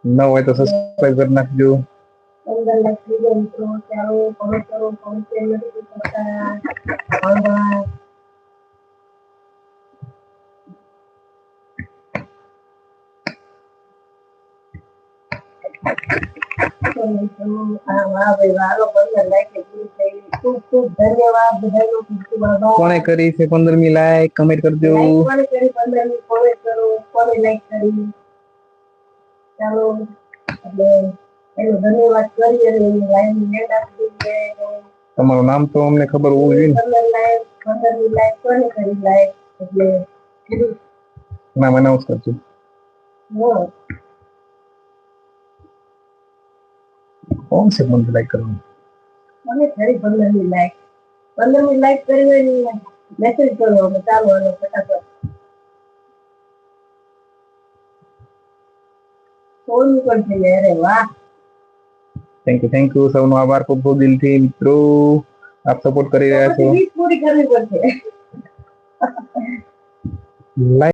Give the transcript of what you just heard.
ન હોય તો સબસ્ક્રાઇબ કરી નાખજો. કોણે કરી છે 15મી લાઈક કમેન્ટ કરજો. ચાલો ધન્યવાદ કરીએ. તમારું નામ તો અમને ખબર હોવું જોઈએ. નામ અનાઉન્સ કરજો. કોણ છે 15 લાઈક કરવાનું? મને ખરી 15મી લાઈક 15મી લાઈક કરી હોય ને મેસેજ કરો. અમે ચાલો હાલો ફટાફટ ફોન પણ થઈ જાય. અરે વાહ, થેન્ક યુ સૌનો આભાર ખૂબ ખૂબ દિલથી મિત્રો. આપ સપોર્ટ કરી રહ્યા છો. પૂરી કરવી પડશે. લાઈક